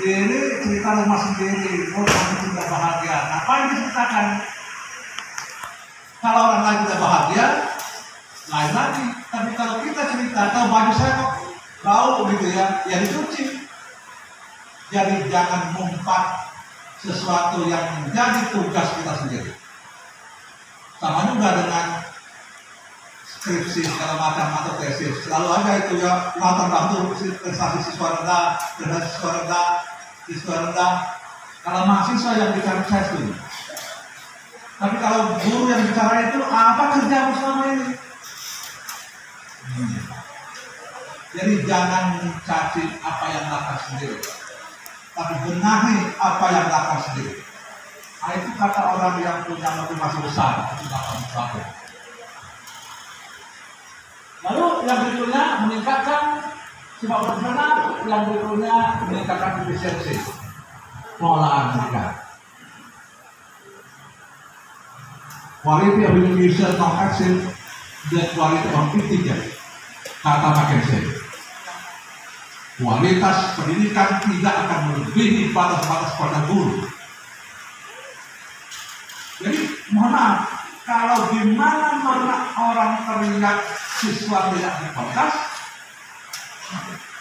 Ini cerita rumah sendiri, oh kamu tidak bahagia. Apa yang diceritakan? Kalau orang lain tidak bahagia, lain lagi. Tapi kalau kita cerita, atau baju saya kok bau gitu ya, ya dicuci. Jadi jangan mengumpat sesuatu yang menjadi tugas kita sendiri. Sama juga dengan skripsi segala macam atau tesis, selalu ada itu ya latar belakang prestasi siswa rendah, siswa rendah. Kalau mahasiswa yang bicara saya setuju. Tapi kalau guru yang bicara itu apa kerjamu selama ini? Jadi jangan mencaci apa yang lakukan sendiri, tapi benahi apa yang lakukan sendiri. Nah, itu kata orang yang punya motivasi besar untuk melakukan sesuatu. Lalu yang berikutnya meningkatkan sifat profesional, yang berikutnya meningkatkan efisiensi pengelolaan mereka. Quality of education non action dan quality of teaching, kata McKinsey. Kualitas pendidikan tidak akan melebihi batas-batas pada guru. Jadi mohon maaf, kalau di mana-mana orang teriak siswa tidak berkualitas,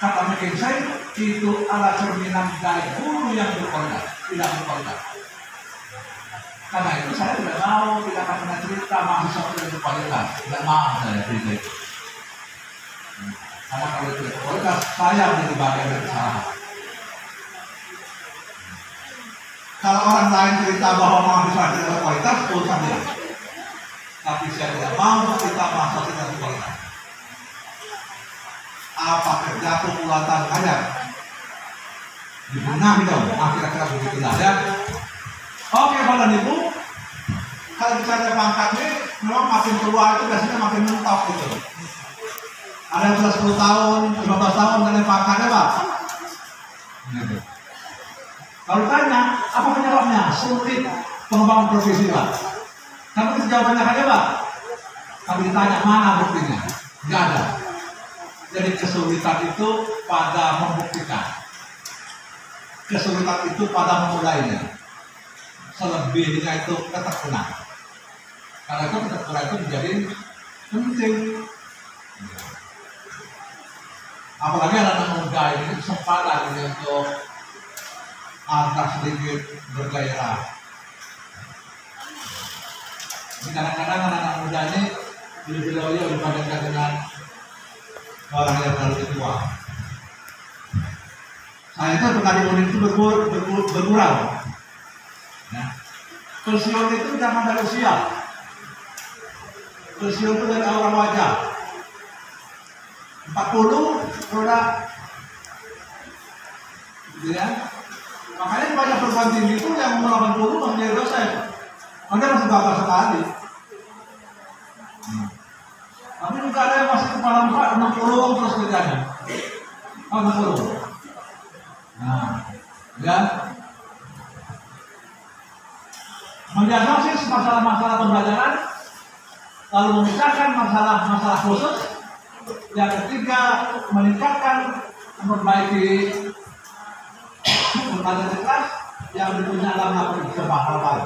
kata McKinsey itu adalah cerminan dari guru yang berkualitas, tidak berkualitas. Karena itu saya tidak mau, tidak akan pernah cerita mahasiswa tidak berkualitas, tidak mau saya cerita itu. Karena kalau tidak berkualitas, saya menjadi bagian dari kesalahan. Kalau orang lain cerita bahwa mahasiswa tidak berkualitas, urusan dia. Tapi saya tidak mau cerita mahasiswa tidak berkualitas. Apa kerja populatan aja? Dibenahi dong, kira-kira begitulah ya. Oke, Bapak dan Ibu, kalau bicara pangkat ini, memang makin tua itu biasanya makin mentok gitu. Ada yang sudah 10 tahun, 15 tahun dan pangkatnya Pak. Gitu. Kalau tanya, apa penyebabnya? Sulit pengembangan profesi Pak. Tapi jawabannya aja Pak. Tapi ditanya mana buktinya? Nggak ada. Jadi kesulitan itu pada membuktikan. Kesulitan itu pada memulainya. Selebihnya itu ketekunan. Karena itu ketekunan itu menjadi penting. Apalagi anak muda ini kesempatan untuk agak sedikit bergairah. Kadang-kadang anak muda ini lebih loyo dibandingkan dengan orang yang terlalu tua. Saya itu pernah di unit itu berkurang. Ya. Pensiun itu jangan dari usia. Pensiun itu dari awal wajah. 40 produk, gitu ya. Makanya banyak perguruan tinggi itu yang umur 80 masih jadi dosen. Anda masih bapak sekali. Tapi juga ada yang masih kepala muka 60 terus kerjanya. 60. Nah, ya. Mendiagnosis masalah-masalah pembelajaran, lalu memisahkan masalah-masalah khusus. Yang ketiga, meningkatkan, memperbaiki pembelajaran kelas yang tentunya dalam melakukan sebuah hal.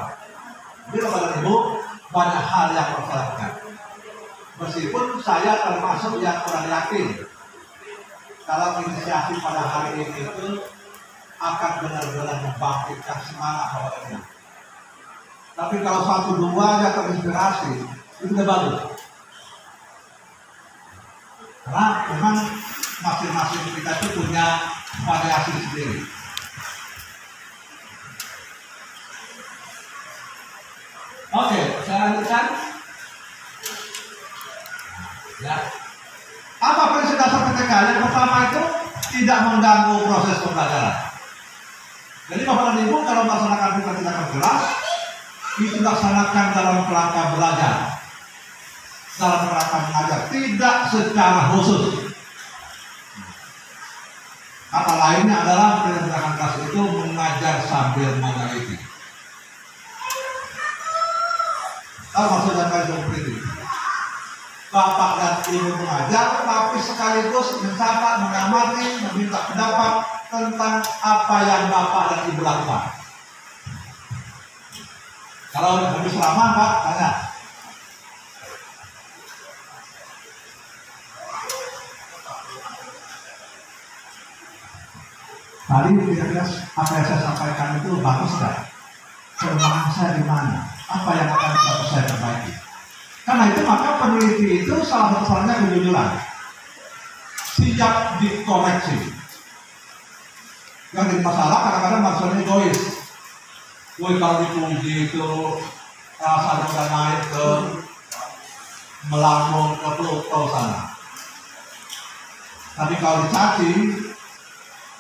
Jadi Bapak dan Ibu, banyak hal yang harus dilakukan. Meskipun saya termasuk yang kurang yakin kalau inisiasi pada hari ini itu akan benar-benar membangkitkan semangat awalnya. Tapi kalau 1-2 aja terinspirasi, itu sudah bagus. Karena memang masing-masing kita itu punya variasi sendiri. Oke, saya lanjutkan. Ya. Apa prinsip dasar PTK? Yang pertama itu tidak mengganggu proses pembelajaran. Jadi Bapak dan Ibu kalau melaksanakan tindakan kelas, itu dilaksanakan dalam kerangka belajar, dalam kerangka mengajar, tidak secara khusus. Kata lainnya adalah tindakan kelas itu mengajar sambil meneliti. Tahu maksudnya kayak seperti itu? Bapak dan Ibu mengajar, tapi sekaligus mencatat, mengamati, meminta pendapat, tentang apa yang Bapak dan Ibu lakukan. Kalau habis ceramah, Pak, tanya. Tadi kira-kira apa yang saya sampaikan itu bagus nggak? Kelemahan saya di mana? Apa yang akan saya perbaiki? Karena itu maka peneliti itu salah satu soalnya kejujuran. Siap dikoreksi. Yang jadi masalah kadang-kadang maksudnya egois. Woi, kalau dipuji itu rasanya udah naik ke melambung ke Pluto sana. Tapi kalau dicaci,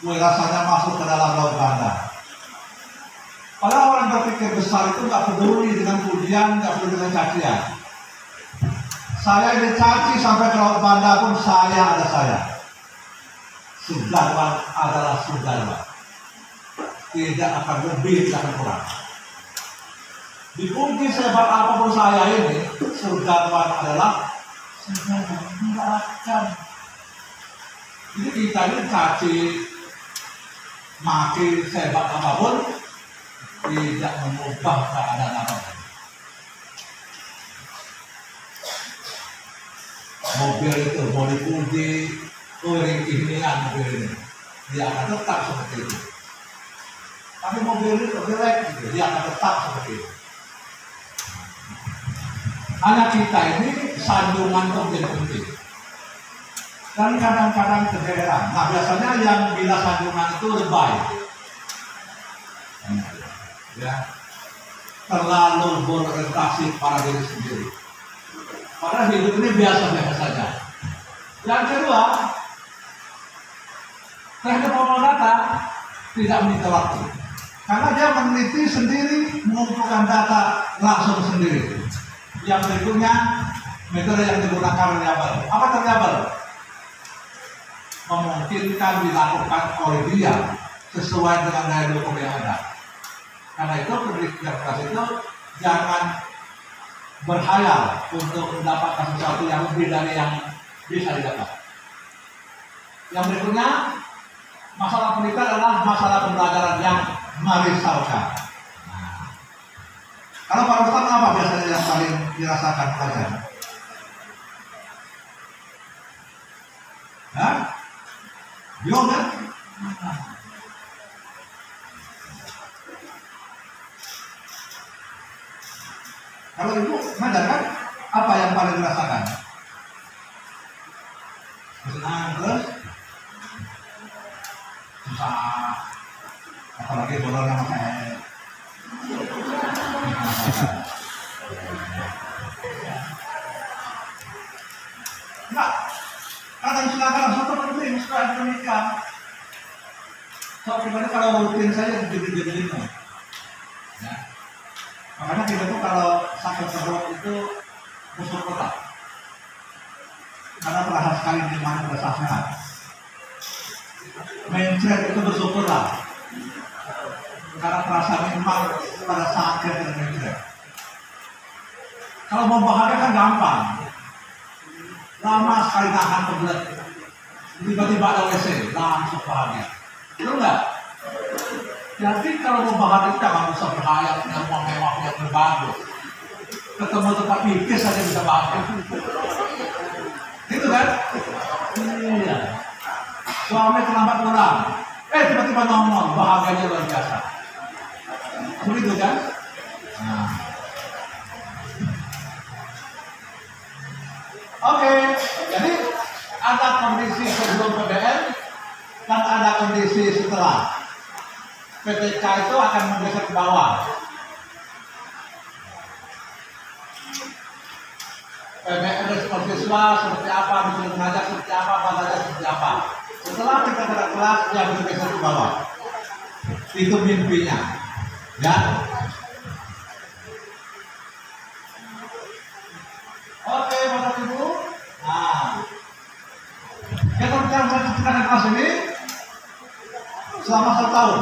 woi rasanya masuk ke dalam laut bandar. Padahal orang berpikir besar itu nggak peduli dengan pujian, nggak peduli dengan cacian. Saya dicaci sampai ke laut bandar pun saya ada saya. Sudarman adalah Sudarman. Tidak akan lebih, tidak akan kurang. Dipuji sehebat apapun saya ini, Sudarman adalah Sudarman. Tidak akan. Jadi kita ini caci, maki sehebat apapun, tidak mengubah keadaan apapun. Mobil itu mau dipuji, ring-ringan mobil ini, dia akan tetap seperti itu. Tapi mobil itu jelek, gitu. Dia akan tetap seperti itu. Hanya kita ini sanjungan itu menjadi penting. Dan kadang-kadang kegeeran. Nah biasanya yang bila sanjungan itu lebay, ya, terlalu berorientasi pada diri sendiri. Padahal hidup ini biasa-biasa saja. Yang kedua, teknik pengolahan data tidak menyita waktu. Karena dia meneliti sendiri, mengumpulkan data langsung sendiri. Yang berikutnya, metode yang digunakan variabel. Apa variabel? Memungkinkan dilakukan oleh dia sesuai dengan daya dukung yang ada. Karena itu penelitian keras itu jangan berhayal untuk mendapatkan sesuatu yang lebih dari yang bisa didapat. Yang berikutnya, masalah penelitian adalah masalah pembelajaran yang merisaukan. Nah, kalau Pak Ustaz apa biasanya yang paling dirasakan pelajar? Hah? Bingung kan? Kalau ibu sadar kan apa yang paling dirasakan? Senang terus susah, apalagi bolongnya pakai. Enggak, kadang silakan satu penting supaya menikah. So pribadi kalau rutin saja jadi ya. Makanya kita tuh kalau sakit perut itu musuh kota. Karena terasa sekali di mana pada saat sehat. Mencret itu bersyukurlah. Karena terasa memang pada saat kita mencret. Kalau mau bahagia kan gampang. Lama sekali tahan kebelet. Tiba-tiba ada WC, langsung bahagia. Itu enggak? Jadi kalau mau bahagia jangan usah berhayal dengan uang mewah yang berbagus. Ketemu tempat pipis saja bisa bahagia. Gitu kan? Iya. Suami terlambat pulang. Tiba-tiba nongol, bahagianya luar biasa. Begitu kan? Nah. Oke, jadi ada kondisi sebelum PBN dan ada kondisi setelah. PTK itu akan menggeser ke bawah. PBN respon siswa seperti apa, bisa mengajar seperti apa, belajar seperti apa. Setelah kita ke kelas, dia bergeser ke bawah. Itu mimpinya, ya. Oke, Bapak Ibu. Nah, kita bicara menceritakan kelas ini selama 1 tahun.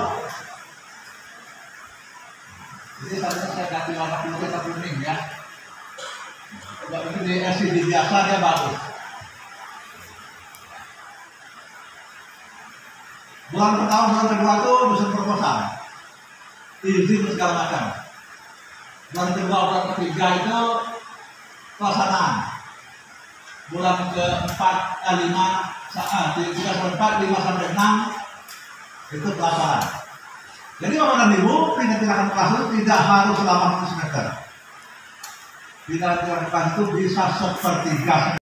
Jadi saya ganti warna putih atau kuning ya. Kalau ini di LCD biasa dia bagus. Bulan pertama, bulan kedua itu musim proposal, izin segala macam. Bulan kedua, bulan ketiga itu pelaksanaan. Bulan keempat, 5 sampai 6 itu pelaksanaan. Jadi Bapak dan Ibu, pindah-pindahan kelas itu tidak harus selama 1 semester. Pindah-pindahan kelas itu bisa sepertiga.